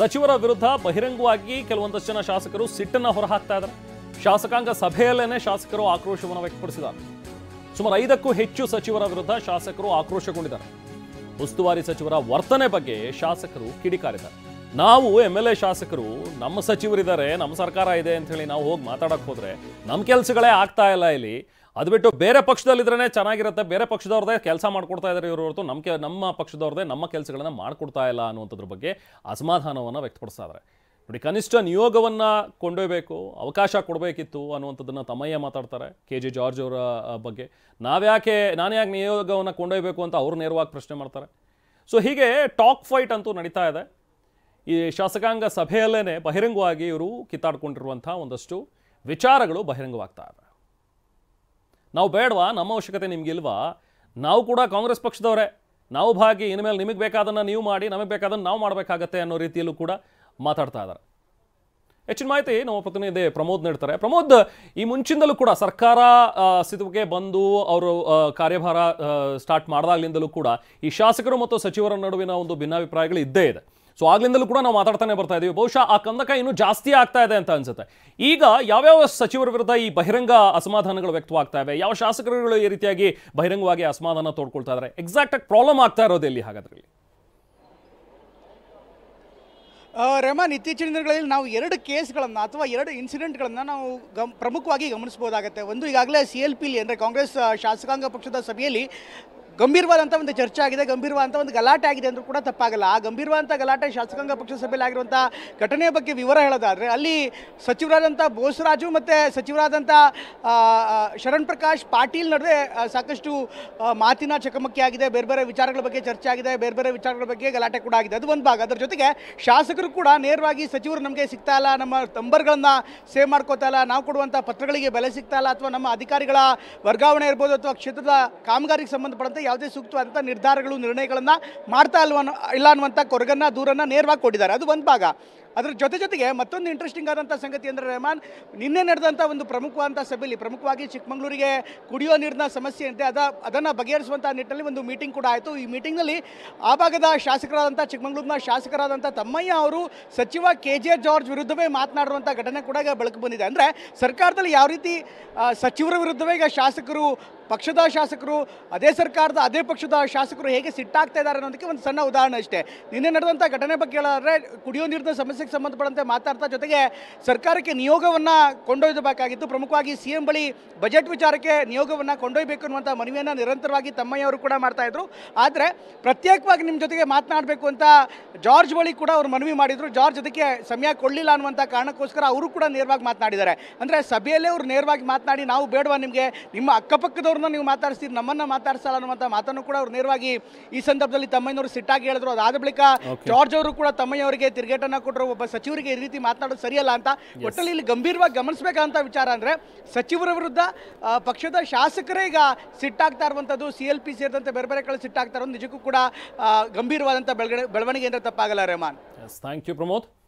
ಸಚಿವರ ವಿರುದ್ಧ ಬಹಿರಂಗವಾಗಿ ಕೆಲವೊಂದಷ್ಟು ಜನ ಶಾಸಕರು ಸಿಟ್ಟನ್ನ ಹೊರಹಾಕ್ತಾ ಇದ್ದಾರೆ. ಶಾಸಕಾಂಗ ಸಭೆಯಲ್ಲೇನೆ ಶಾಸಕರು ಆಕ್ರೋಶವನ್ನು ವ್ಯಕ್ತಪಡಿಸಿದ್ದಾರೆ. ಸುಮಾರು 5ಕ್ಕೂ ಹೆಚ್ಚು ಸಚಿವರ ವಿರುದ್ಧ ಶಾಸಕರು ಆಕ್ರೋಶಗೊಂಡಿದ್ದಾರೆ. ಉಸ್ತುವಾರಿ ಸಚಿವರ ವರ್ತನೆ ಬಗ್ಗೆ ಶಾಸಕರು ಕಿಡಿಕಾರಿದ್ದಾರೆ. ನಾವು MLA ಶಾಸಕರು ನಮ್ಮ ಸಚಿವರಿದ್ದಾರೆ, ನಮ್ಮ ಸರ್ಕಾರ ಇದೆ ಅಂತ ಹೇಳಿ ನಾವು ಹೋಗಿ ಮಾತಾಡಕ್ಕೆ ಹೋದ್ರೆ ನಮ್ಮ ಕೆಲಸಗಳೇ ಆಗ್ತಾ ಇಲ್ಲ ಇಲ್ಲಿ. ಅದು ಬಿಟ್ಟು ಬೇರೆ ಪಕ್ಷದಲ್ಲಿದ್ರೇ ಚೆನ್ನಾಗಿರುತ್ತೆ, ಬೇರೆ ಪಕ್ಷದವ್ರದೇ ಕೆಲಸ ಮಾಡ್ಕೊಡ್ತಾ ಇದ್ದಾರೆ ಇವರು ಹೊರತು ನಮ್ಮ ಪಕ್ಷದವ್ರದೇ ನಮ್ಮ ಕೆಲಸಗಳನ್ನ ಮಾಡ್ಕೊಡ್ತಾ ಇಲ್ಲ ಅನ್ನುವಂಥದ್ರ ಬಗ್ಗೆ ಅಸಮಾಧಾನವನ್ನು ವ್ಯಕ್ತಪಡಿಸ್ತಾ ಇದ್ದಾರೆ. ನೋಡಿ, ಕನಿಷ್ಠ ನಿಯೋಗವನ್ನು ಕೊಂಡೊಯ್ಬೇಕು, ಅವಕಾಶ ಕೊಡಬೇಕಿತ್ತು ಅನ್ನುವಂಥದ್ದನ್ನು ತಮ್ಮಯ್ಯ ಮಾತಾಡ್ತಾರೆ. KJ ಜಾರ್ಜ್ ಅವರ ಬಗ್ಗೆ ನಾನು ಯಾಕೆ ನಿಯೋಗವನ್ನು ಕೊಂಡೊಯ್ಬೇಕು ಅಂತ ಅವ್ರು ನೇರವಾಗಿ ಪ್ರಶ್ನೆ ಮಾಡ್ತಾರೆ. ಸೊ ಹೀಗೆ ಟಾಕ್ ಫೈಟ್ ಅಂತೂ ನಡೀತಾ ಇದೆ. ಈ ಶಾಸಕಾಂಗ ಸಭೆಯಲ್ಲೇ ಬಹಿರಂಗವಾಗಿ ಇವರು ಕಿತ್ತಾಡ್ಕೊಂಡಿರುವಂಥ ಒಂದಷ್ಟು ವಿಚಾರಗಳು ಬಹಿರಂಗವಾಗ್ತಾ ಇದೆ. ನಾವು ಬೇಡವಾ, ನಮ್ಮ ಅವಶ್ಯಕತೆ ನಿಮಗಿಲ್ವಾ, ನಾವು ಕೂಡ ಕಾಂಗ್ರೆಸ್ ಪಕ್ಷದವರೇ, ನಾವು ಭಾಗಿ, ಇನ್ಮೇಲೆ ನಿಮಗೆ ಬೇಕಾದನ್ನು ನೀವು ಮಾಡಿ, ನಮಗೆ ಬೇಕಾದನ್ನು ನಾವು ಮಾಡಬೇಕಾಗತ್ತೆ ಅನ್ನೋ ರೀತಿಯಲ್ಲೂ ಕೂಡ ಮಾತಾಡ್ತಾ ಇದ್ದಾರೆ. ಹೆಚ್ಚಿನ ಮಾಹಿತಿ ನಮ್ಮ ಪ್ರತಿನಿಧಿ ಪ್ರಮೋದ್ ನೀಡ್ತಾರೆ. ಪ್ರಮೋದ್, ಈ ಮುಂಚಿಂದಲೂ ಕೂಡ ಸರ್ಕಾರ ಅಸ್ತಿತ್ವಕ್ಕೆ ಬಂದು ಅವರು ಕಾರ್ಯಭಾರ ಸ್ಟಾರ್ಟ್ ಮಾಡಿದಾಗ್ಲಿಂದಲೂ ಕೂಡ ಈ ಶಾಸಕರು ಮತ್ತು ಸಚಿವರ ನಡುವಿನ ಒಂದು ಭಿನ್ನಾಭಿಪ್ರಾಯಗಳು ಇದ್ದೇ ಇದೆ. ಸೊ ಆಗ್ಲಿಂದಲೂ ಕೂಡ ನಾವು ಮಾತಾಡ್ತಾನೆ ಬರ್ತಾ ಇದೀವಿ. ಬಹುಶಃ ಆ ಕಂದಕ ಇನ್ನೂ ಜಾಸ್ತಿ ಆಗ್ತಾ ಇದೆ ಅಂತ ಅನ್ಸುತ್ತೆ. ಈಗ ಯಾವ್ಯಾವ ಸಚಿವರ ವಿರುದ್ಧ ಈ ಬಹಿರಂಗ ಅಸಮಾಧಾನಗಳು ವ್ಯಕ್ತವಾಗ್ತಾ ಇವೆ, ಯಾವ ಶಾಸಕರುಗಳು ಈ ರೀತಿಯಾಗಿ ಬಹಿರಂಗವಾಗಿ ಅಸಮಾಧಾನ ತೋಡ್ಕೊಳ್ತಾ ಇದ್ದಾರೆ, ಎಕ್ಸಾಕ್ಟ್ ಆಗಿ ಪ್ರಾಬ್ಲಮ್ ಆಗ್ತಾ ಇರೋದು ಎಲ್ಲಿ ಹಾಗಾದ್ರೆ? ರೆಹಮಾನ್, ಇತ್ತೀಚಿನ ದಿನಗಳಲ್ಲಿ ನಾವು 2 ಕೇಸ್ಗಳನ್ನು ಅಥವಾ 2 ಇನ್ಸಿಡೆಂಟ್ಗಳನ್ನು ನಾವು ಪ್ರಮುಖವಾಗಿ ಗಮನಿಸಬಹುದಾಗುತ್ತೆ. ಒಂದು, ಈಗಾಗಲೇ CLPಲಿ ಅಂದರೆ ಕಾಂಗ್ರೆಸ್ ಶಾಸಕಾಂಗ ಪಕ್ಷದ ಸಭೆಯಲ್ಲಿ ಗಂಭೀರವಾದಂಥ ಒಂದು ಚರ್ಚೆ ಆಗಿದೆ, ಗಂಭೀರವಾದಂಥ ಒಂದು ಗಲಾಟೆ ಆಗಿದೆ ಅಂದರೂ ಕೂಡ ತಪ್ಪಾಗಲ್ಲ. ಆ ಗಂಭೀರವಾದಂಥ ಗಲಾಟೆ ಶಾಸಕಾಂಗ ಪಕ್ಷ ಸಭೆಯಲ್ಲಿ ಆಗಿರುವಂಥ ಘಟನೆಯ ಬಗ್ಗೆ ವಿವರ ಹೇಳೋದಾದರೆ, ಅಲ್ಲಿ ಸಚಿವರಾದಂಥ ಬೋಸರಾಜು ಮತ್ತು ಸಚಿವರಾದಂಥ ಶರಣ್ ಪ್ರಕಾಶ್ ಪಾಟೀಲ್ ನಡುವೆ ಸಾಕಷ್ಟು ಮಾತಿನ ಚಕಮಕಿ ಆಗಿದೆ, ಬೇರೆ ಬೇರೆ ವಿಚಾರಗಳ ಬಗ್ಗೆ ಚರ್ಚೆ ಆಗಿದೆ, ಬೇರೆ ಬೇರೆ ವಿಚಾರಗಳ ಬಗ್ಗೆ ಗಲಾಟೆ ಕೂಡ ಆಗಿದೆ. ಅದು ಒಂದು ಭಾಗ. ಅದರ ಜೊತೆಗೆ ಶಾಸಕರು ಕೂಡ ನೇರವಾಗಿ ಸಚಿವರು ನಮಗೆ ಸಿಗ್ತಾ ಇಲ್ಲ, ನಮ್ಮ ನಂಬರ್ಗಳನ್ನು ಸೇವ್ ಮಾಡ್ಕೋತಾ ಇಲ್ಲ, ನಾವು ಕೊಡುವಂಥ ಪತ್ರಗಳಿಗೆ ಬೆಲೆ ಸಿಗ್ತಾ ಇಲ್ಲ, ಅಥವಾ ನಮ್ಮ ಅಧಿಕಾರಿಗಳ ವರ್ಗಾವಣೆ ಇರ್ಬೋದು, ಅಥವಾ ಕ್ಷೇತ್ರದ ಕಾಮಗಾರಿಗೆ ಸಂಬಂಧಪಟ್ಟಂತೆ ಯಾವುದೇ ಸೂಕ್ತವಾದಂಥ ನಿರ್ಧಾರಗಳು ನಿರ್ಣಯಗಳನ್ನು ಮಾಡ್ತಾ ಇಲ್ಲ ಅನ್ನುವಂಥ ಕೊರಗನ್ನು ದೂರನ್ನು ನೇರವಾಗಿ ಕೊಟ್ಟಿದ್ದಾರೆ. ಅದು ಒಂದು ಭಾಗ. ಅದರ ಜೊತೆಗೆ ಮತ್ತೊಂದು ಇಂಟ್ರೆಸ್ಟಿಂಗ್ ಆದಂಥ ಸಂಗತಿ ಅಂದರೆ ರೆಹಮಾನ್, ನಿನ್ನೆ ನಡೆದಂಥ ಒಂದು ಪ್ರಮುಖವಾದಂಥ ಸಭೆಯಲ್ಲಿ ಪ್ರಮುಖವಾಗಿ ಚಿಕ್ಕಮಗಳೂರಿಗೆ ಕುಡಿಯೋ ನೀರಿನ ಸಮಸ್ಯೆ ಅಂತೆ ಅದನ್ನು ಬಗೆಹರಿಸುವಂಥ ನಿಟ್ಟಿನಲ್ಲಿ ಒಂದು ಮೀಟಿಂಗ್ ಕೂಡ ಆಯಿತು. ಈ ಮೀಟಿಂಗ್ನಲ್ಲಿ ಆ ಭಾಗದ ಶಾಸಕರಾದಂಥ ಚಿಕ್ಕಮಗಳೂರಿನ ಶಾಸಕರಾದಂಥ ತಮ್ಮಯ್ಯ ಅವರು ಸಚಿವ KJ ಜಾರ್ಜ್ ವಿರುದ್ಧವೇ ಮಾತನಾಡುವಂಥ ಘಟನೆ ಕೂಡ ಈಗ ಬೆಳಕು ಬಂದಿದೆ. ಅಂದರೆ ಸರ್ಕಾರದಲ್ಲಿ ಯಾವ ರೀತಿ ಸಚಿವರ ವಿರುದ್ಧವೇ ಈಗ ಶಾಸಕರು, ಪಕ್ಷದ ಶಾಸಕರು, ಅದೇ ಸರ್ಕಾರದ ಅದೇ ಪಕ್ಷದ ಶಾಸಕರು ಹೇಗೆ ಸಿಟ್ಟಾಗ್ತಾ ಇದ್ದಾರೆ ಅನ್ನೋದಕ್ಕೆ ಒಂದು ಸಣ್ಣ ಉದಾಹರಣೆ ಅಷ್ಟೇ. ನಿನ್ನೆ ನಡೆದಂಥ ಘಟನೆ ಬಗ್ಗೆ ಹೇಳಿದ್ರೆ, ಕುಡಿಯೋ ನೀರಿನ ಸಮಸ್ಯೆಗೆ ಸಂಬಂಧಪಟ್ಟಂತೆ ಮಾತಾಡ್ತಾ ಜೊತೆಗೆ ಸರ್ಕಾರಕ್ಕೆ ನಿಯೋಗವನ್ನು ಕೊಂಡೊಯ್ಯಬೇಕಾಗಿತ್ತು. ಪ್ರಮುಖವಾಗಿ CM ಬಳಿ ಬಜೆಟ್ ವಿಚಾರಕ್ಕೆ ನಿಯೋಗವನ್ನು ಕೊಂಡೊಯ್ಯಬೇಕು ಅನ್ನುವಂಥ ಮನವಿಯನ್ನು ನಿರಂತರವಾಗಿ ತಮ್ಮಯ್ಯ ಅವರು ಕೂಡ ಮಾಡ್ತಾ ಇದ್ರು. ಆದರೆ ಪ್ರತ್ಯೇಕವಾಗಿ ನಿಮ್ಮ ಜೊತೆಗೆ ಮಾತನಾಡಬೇಕು ಅಂತ ಜಾರ್ಜ್ ಬಳಿ ಕೂಡ ಅವರು ಮನವಿ ಮಾಡಿದರು. ಜಾರ್ಜ್ ಅದಕ್ಕೆ ಸಮಯ ಕೊಡಲಿಲ್ಲ ಅನ್ನುವಂಥ ಕಾರಣಕ್ಕೋಸ್ಕರ ಅವರು ಕೂಡ ನೇರವಾಗಿ ಮಾತನಾಡಿದ್ದಾರೆ. ಅಂದರೆ ಸಭೆಯಲ್ಲೇ ಅವರು ನೇರವಾಗಿ ಮಾತನಾಡಿ, ನಾವು ಬೇಡವಾ ನಿಮಗೆ, ನಿಮ್ಮ ಅಕ್ಕಪಕ್ಕದವ್ರನ್ನ ನೀವು ಮಾತಾಡಿಸ್ತೀರಿ, ನಮ್ಮನ್ನು ಮಾತಾಡಿಸಲ್ಲ ಅನ್ನುವಂಥ ಮಾತನ್ನು ಕೂಡ ಅವರು ನೇರವಾಗಿ ಈ ಸಂದರ್ಭದಲ್ಲಿ ತಮ್ಮಯ್ಯನವರು ಸಿಟ್ಟಾಗಿ ಹೇಳಿದ್ರು. ಅದಾದ ಬಳಿಕ ಜಾರ್ಜ್ ಅವರು ಕೂಡ ತಮ್ಮಯ್ಯ ಅವರಿಗೆ ತಿರುಗೇಟನ್ನು ಕೊಟ್ಟರು. ಒಬ್ಬ ಸಚಿವರಿಗೆ ಈ ರೀತಿ ಮಾತನಾಡೋದು ಸರಿಯಲ್ಲ ಅಂತ. ಒಟ್ಟಲ್ಲಿ ಇಲ್ಲಿ ಗಂಭೀರವಾಗಿ ಗಮನಿಸಬೇಕಂತ ವಿಚಾರ ಅಂದರೆ, ಸಚಿವರ ವಿರುದ್ಧ ಪಕ್ಷದ ಶಾಸಕರೇ ಈಗ ಸಿಟ್ಟಾಗ್ತಾ ಇರುವಂಥದ್ದು, CLP ಸೇರಿದಂತೆ ಬೇರೆ ಬೇರೆ ಕಡೆ ಸಿಟ್ಟಾಗ್ತಾ ಇರೋದು ನಿಜಕ್ಕೂ ಕೂಡ ಗಂಭೀರವಾದಂಥ ಬೆಳವಣಿಗೆ ಅಂದರೆ ತಪ್ಪಾಗಲ್ಲ ರೆಹಮಾನ್. Thank you Pramod.